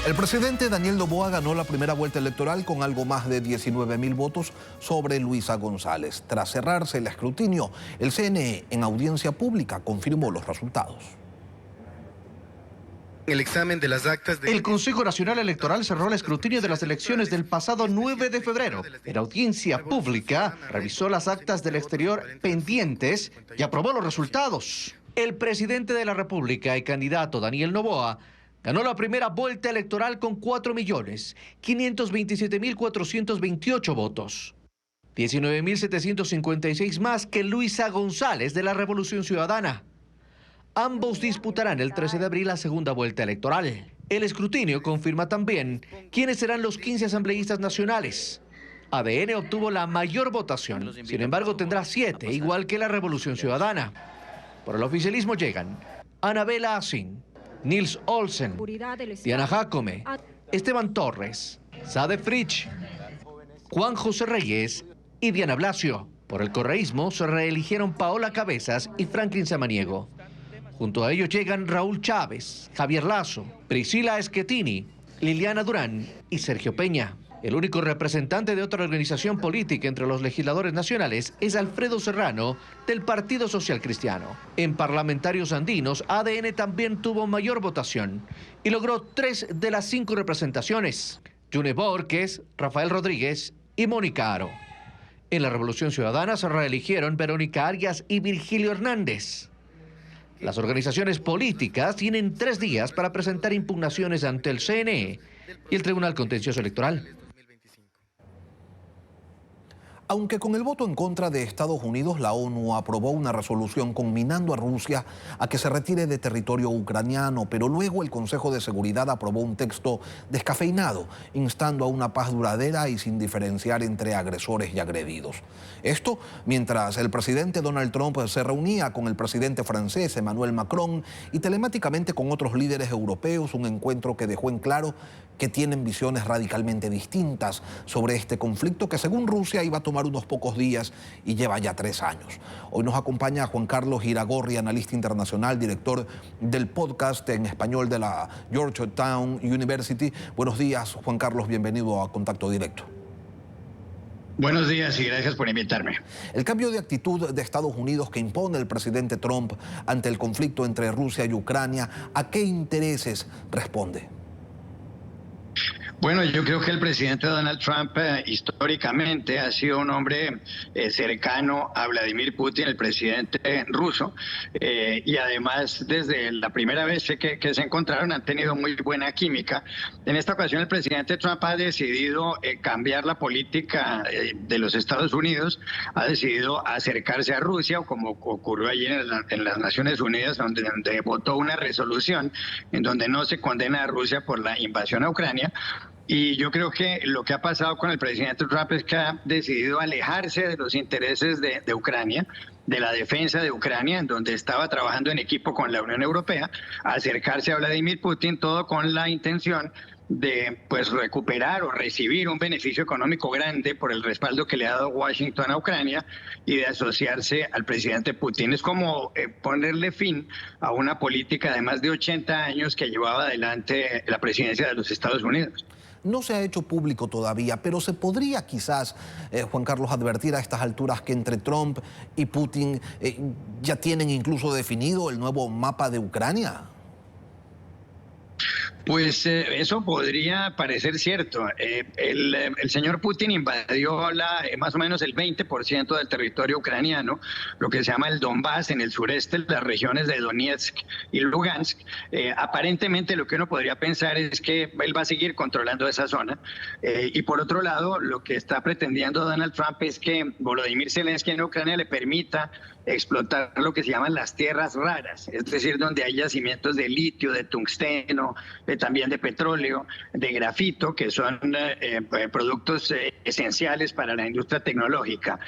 El presidente Daniel Noboa ganó la primera vuelta electoral con algo más de 19.000 votos sobre Luisa González. Tras cerrarse el escrutinio, el CNE en audiencia pública confirmó los resultados. El examen de las actas El Consejo Nacional Electoral cerró el escrutinio de las elecciones del pasado 9 de febrero. En audiencia pública, revisó las actas del exterior pendientes y aprobó los resultados. El presidente de la República y candidato Daniel Noboa ganó la primera vuelta electoral con 4.527.428 votos. 19.756 más que Luisa González de la Revolución Ciudadana. Ambos disputarán el 13 de abril la segunda vuelta electoral. El escrutinio confirma también quiénes serán los 15 asambleístas nacionales. ADN obtuvo la mayor votación, sin embargo tendrá 7, igual que la Revolución Ciudadana. Por el oficialismo llegan Anabela Asín, Nils Olsen, Diana Jacome, Esteban Torres, Sade Fritsch, Juan José Reyes y Diana Blasio. Por el correísmo se reeligieron Paola Cabezas y Franklin Samaniego. Junto a ellos llegan Raúl Chávez, Javier Lazo, Priscila Schettini, Liliana Durán y Sergio Peña. El único representante de otra organización política entre los legisladores nacionales es Alfredo Serrano, del Partido Social Cristiano. En parlamentarios andinos, ADN también tuvo mayor votación y logró 3 de las 5 representaciones: Yune Borges, Rafael Rodríguez y Mónica Aro. En la Revolución Ciudadana se reeligieron Verónica Arias y Virgilio Hernández. Las organizaciones políticas tienen 3 días para presentar impugnaciones ante el CNE y el Tribunal Contencioso Electoral. Aunque con el voto en contra de Estados Unidos, la ONU aprobó una resolución conminando a Rusia a que se retire de territorio ucraniano, pero luego el Consejo de Seguridad aprobó un texto descafeinado, instando a una paz duradera y sin diferenciar entre agresores y agredidos. Esto mientras el presidente Donald Trump se reunía con el presidente francés Emmanuel Macron y telemáticamente con otros líderes europeos, un encuentro que dejó en claro que tienen visiones radicalmente distintas sobre este conflicto que según Rusia iba a tomar unos pocos días y lleva ya 3 años. Hoy nos acompaña Juan Carlos Iragorri, analista internacional, director del podcast en español de la Georgetown University. Buenos días, Juan Carlos, bienvenido a Contacto Directo. Buenos días y gracias por invitarme. El cambio de actitud de Estados Unidos que impone el presidente Trump ante el conflicto entre Rusia y Ucrania, ¿a qué intereses responde? Bueno, yo creo que el presidente Donald Trump históricamente ha sido un hombre cercano a Vladimir Putin, el presidente ruso, y además desde la primera vez que se encontraron han tenido muy buena química. En esta ocasión el presidente Trump ha decidido cambiar la política de los Estados Unidos, ha decidido acercarse a Rusia, como ocurrió allí en las Naciones Unidas, donde votó una resolución en donde no se condena a Rusia por la invasión a Ucrania. Y yo creo que lo que ha pasado con el presidente Trump es que ha decidido alejarse de los intereses de Ucrania, de la defensa de Ucrania, en donde estaba trabajando en equipo con la Unión Europea, acercarse a Vladimir Putin, todo con la intención de recuperar o recibir un beneficio económico grande por el respaldo que le ha dado Washington a Ucrania y de asociarse al presidente Putin. Es como ponerle fin a una política de más de 80 años que llevaba adelante la presidencia de los Estados Unidos. No se ha hecho público todavía, pero se podría quizás, Juan Carlos, advertir a estas alturas que entre Trump y Putin ya tienen incluso definido el nuevo mapa de Ucrania. Pues eso podría parecer cierto. El señor Putin invadió más o menos el 20% del territorio ucraniano, lo que se llama el Donbass, en el sureste, las regiones de Donetsk y Lugansk. Aparentemente lo que uno podría pensar es que él va a seguir controlando esa zona. Y por otro lado, lo que está pretendiendo Donald Trump es que Volodymyr Zelensky en Ucrania le permita explotar lo que se llaman las tierras raras, es decir, donde hay yacimientos de litio, de tungsteno, también de petróleo, de grafito, que son productos esenciales para la industria tecnológica.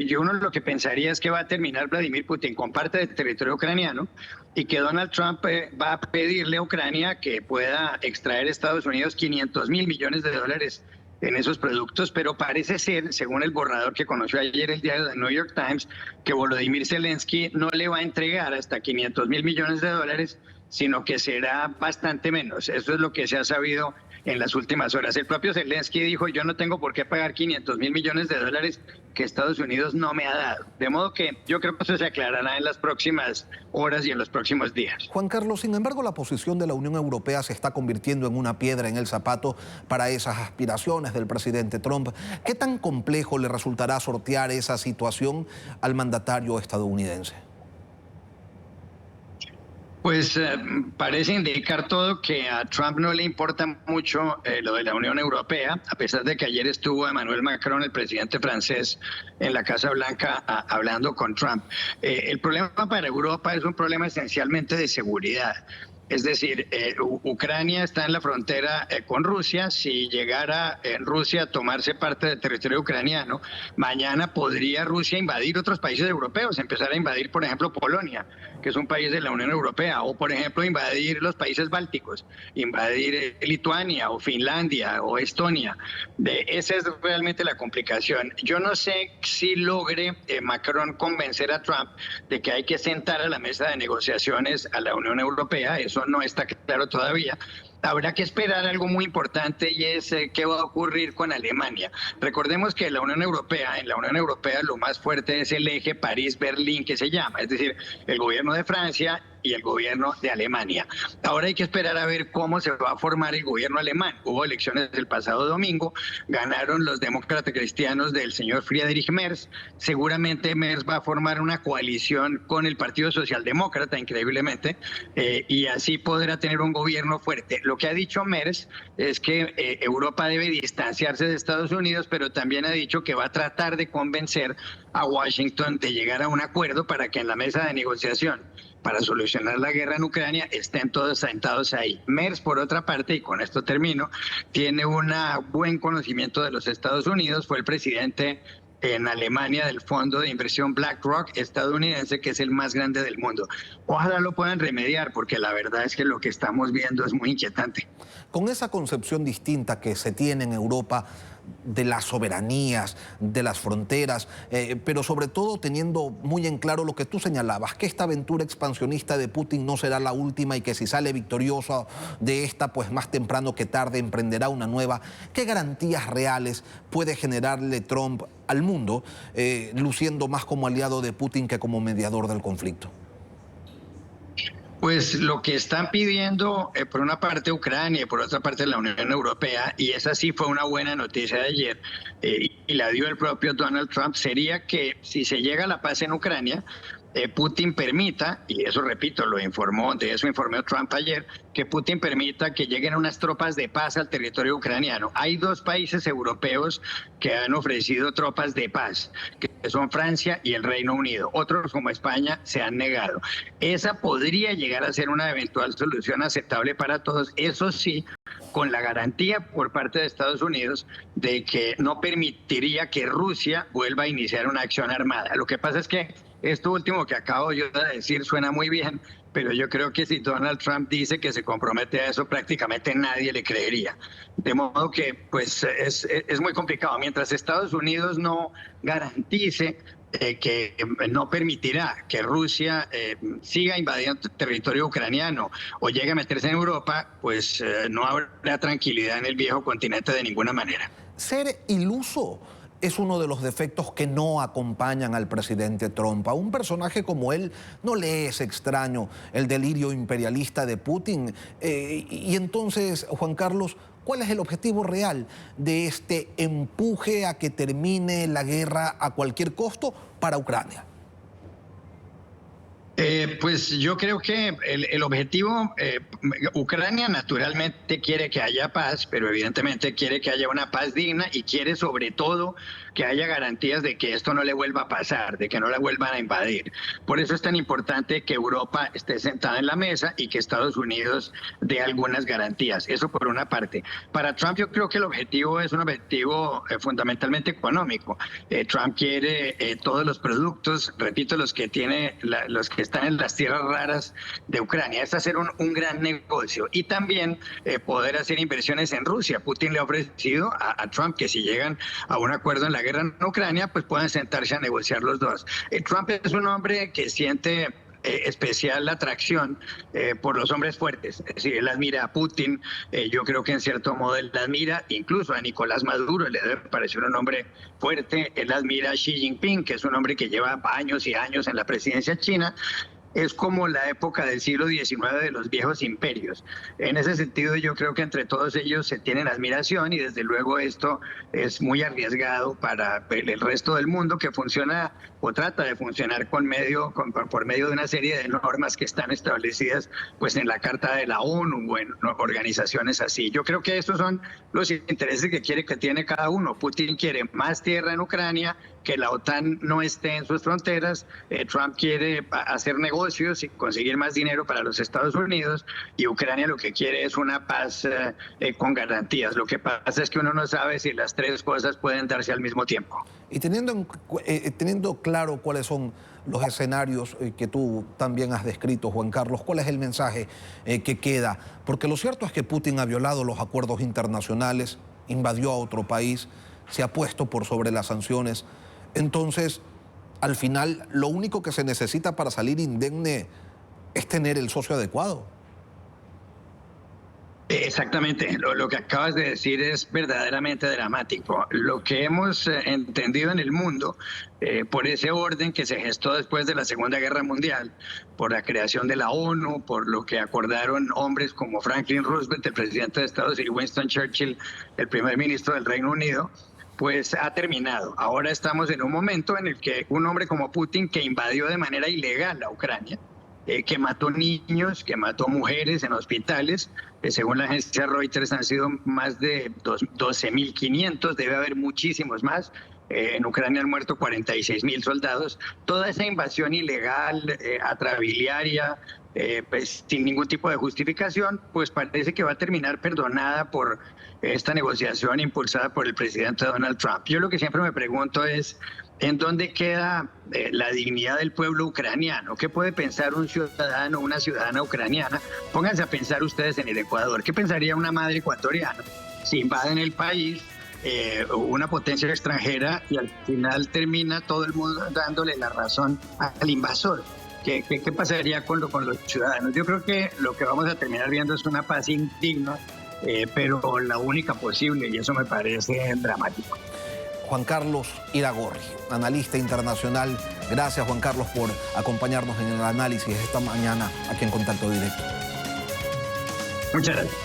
Yo uno lo que pensaría es que va a terminar Vladimir Putin con parte del territorio ucraniano y que Donald Trump va a pedirle a Ucrania que pueda extraer a Estados Unidos $500 mil millones en esos productos, pero parece ser, según el borrador que conoció ayer el diario The New York Times, que Volodymyr Zelensky no le va a entregar hasta $500 mil millones, sino que será bastante menos. Eso es lo que se ha sabido en las últimas horas. El propio Zelensky dijo, yo no tengo por qué pagar 500 mil millones de dólares que Estados Unidos no me ha dado. De modo que yo creo que eso se aclarará en las próximas horas y en los próximos días. Juan Carlos, sin embargo, la posición de la Unión Europea se está convirtiendo en una piedra en el zapato para esas aspiraciones del presidente Trump. ¿Qué tan complejo le resultará sortear esa situación al mandatario estadounidense? Pues parece indicar todo que a Trump no le importa mucho lo de la Unión Europea, a pesar de que ayer estuvo Emmanuel Macron, el presidente francés, en la Casa Blanca hablando con Trump. El problema para Europa es un problema esencialmente de seguridad. Es decir, Ucrania está en la frontera con Rusia. Si llegara Rusia a tomarse parte del territorio ucraniano, mañana podría Rusia invadir otros países europeos, empezar a invadir, por ejemplo, Polonia, que es un país de la Unión Europea, o por ejemplo invadir los países bálticos, invadir Lituania o Finlandia o Estonia. Esa es realmente la complicación. Yo no sé si logre Macron convencer a Trump de que hay que sentar a la mesa de negociaciones a la Unión Europea. Eso no está claro todavía. Habrá que esperar algo muy importante y es qué va a ocurrir con Alemania. Recordemos que en la Unión Europea lo más fuerte es el eje París-Berlín, que se llama, es decir, el gobierno de Francia y el gobierno de Alemania. Ahora hay que esperar a ver cómo se va a formar el gobierno alemán. Hubo elecciones el pasado domingo, ganaron los demócratas cristianos del señor Friedrich Merz. Seguramente Merz va a formar una coalición con el Partido Socialdemócrata, increíblemente, y así podrá tener un gobierno fuerte. Lo que ha dicho Merz es que Europa debe distanciarse de Estados Unidos, pero también ha dicho que va a tratar de convencer a Washington de llegar a un acuerdo para que en la mesa de negociación para solucionar la guerra en Ucrania estén todos sentados ahí. Merz, por otra parte, y con esto termino, tiene un buen conocimiento de los Estados Unidos, fue el presidente en Alemania del fondo de inversión BlackRock estadounidense, que es el más grande del mundo. Ojalá lo puedan remediar, porque la verdad es que lo que estamos viendo es muy inquietante. Con esa concepción distinta que se tiene en Europa de las soberanías, de las fronteras, pero sobre todo teniendo muy en claro lo que tú señalabas, que esta aventura expansionista de Putin no será la última y que si sale victorioso de esta, pues más temprano que tarde emprenderá una nueva. ¿Qué garantías reales puede generarle Trump al mundo, luciendo más como aliado de Putin que como mediador del conflicto? Pues lo que están pidiendo por una parte Ucrania y por otra parte la Unión Europea, y esa sí fue una buena noticia de ayer, y la dio el propio Donald Trump, sería que si se llega a la paz en Ucrania, Putin permita, y eso repito, de eso informó Trump ayer, que Putin permita que lleguen unas tropas de paz al territorio ucraniano. Hay dos países europeos que han ofrecido tropas de paz, que son Francia y el Reino Unido. Otros, como España, se han negado. Esa podría llegar a ser una eventual solución aceptable para todos. Eso sí, con la garantía por parte de Estados Unidos de que no permitiría que Rusia vuelva a iniciar una acción armada. Lo que pasa es que esto último que acabo yo de decir suena muy bien, pero yo creo que si Donald Trump dice que se compromete a eso, prácticamente nadie le creería. De modo que pues es muy complicado. Mientras Estados Unidos no garantice que no permitirá que Rusia siga invadiendo territorio ucraniano o llegue a meterse en Europa, pues no habrá tranquilidad en el viejo continente de ninguna manera. Ser iluso es uno de los defectos que no acompañan al presidente Trump. A un personaje como él no le es extraño el delirio imperialista de Putin. Y entonces, Juan Carlos, ¿cuál es el objetivo real de este empuje a que termine la guerra a cualquier costo para Ucrania? Pues yo creo que el objetivo, Ucrania naturalmente quiere que haya paz, pero evidentemente quiere que haya una paz digna y quiere sobre todo que haya garantías de que esto no le vuelva a pasar, de que no la vuelvan a invadir. Por eso es tan importante que Europa esté sentada en la mesa y que Estados Unidos dé algunas garantías. Eso por una parte. Para Trump yo creo que el objetivo es un objetivo fundamentalmente económico. Trump quiere todos los productos, repito, los que están en las tierras raras de Ucrania. Es hacer un gran negocio y también poder hacer inversiones en Rusia. Putin le ha ofrecido a Trump que si llegan a un acuerdo en la guerra en Ucrania, pues puedan sentarse a negociar los dos. Trump es un hombre que siente especial atracción por los hombres fuertes. Es decir, él admira a Putin, yo creo que en cierto modo él admira incluso a Nicolás Maduro, le debe parecer un hombre fuerte. Él admira a Xi Jinping, que es un hombre que lleva años y años en la presidencia china. Es como la época del siglo XIX de los viejos imperios. En ese sentido, yo creo que entre todos ellos se tienen admiración, y desde luego esto es muy arriesgado para el resto del mundo, que funciona o trata de funcionar por medio de una serie de normas que están establecidas pues en la Carta de la ONU o en organizaciones así. Yo creo que estos son los intereses que tiene cada uno. Putin quiere más tierra en Ucrania, que la OTAN no esté en sus fronteras. Trump quiere hacer negocios y conseguir más dinero para los Estados Unidos, y Ucrania lo que quiere es una paz con garantías. Lo que pasa es que uno no sabe si las tres cosas pueden darse al mismo tiempo. Y teniendo claro cuáles son los escenarios que tú también has descrito, Juan Carlos, ¿cuál es el mensaje que queda? Porque lo cierto es que Putin ha violado los acuerdos internacionales, invadió a otro país, se ha puesto por sobre las sanciones. Entonces, al final, lo único que se necesita para salir indemne es tener el socio adecuado. Exactamente, lo que acabas de decir es verdaderamente dramático. Lo que hemos entendido en el mundo, por ese orden que se gestó después de la Segunda Guerra Mundial, por la creación de la ONU, por lo que acordaron hombres como Franklin Roosevelt, el presidente de Estados Unidos, y Winston Churchill, el primer ministro del Reino Unido, pues ha terminado. Ahora estamos en un momento en el que un hombre como Putin, que invadió de manera ilegal a Ucrania, que mató niños, que mató mujeres en hospitales, según la agencia Reuters han sido más de 12.500, debe haber muchísimos más. En Ucrania han muerto 46.000 soldados. Toda esa invasión ilegal, atrabiliaria, pues, sin ningún tipo de justificación, pues parece que va a terminar perdonada por esta negociación impulsada por el presidente Donald Trump. Yo lo que siempre me pregunto es, ¿en dónde queda la dignidad del pueblo ucraniano? ¿Qué puede pensar un ciudadano o una ciudadana ucraniana? Pónganse a pensar ustedes en el Ecuador. ¿Qué pensaría una madre ecuatoriana si invaden el país, una potencia extranjera, y al final termina todo el mundo dándole la razón al invasor? ¿Qué pasaría con los ciudadanos? Yo creo que lo que vamos a terminar viendo es una paz indigna, pero la única posible, y eso me parece dramático. Juan Carlos Iragorri, analista internacional. Gracias, Juan Carlos, por acompañarnos en el análisis esta mañana aquí en Contacto Directo. Muchas gracias.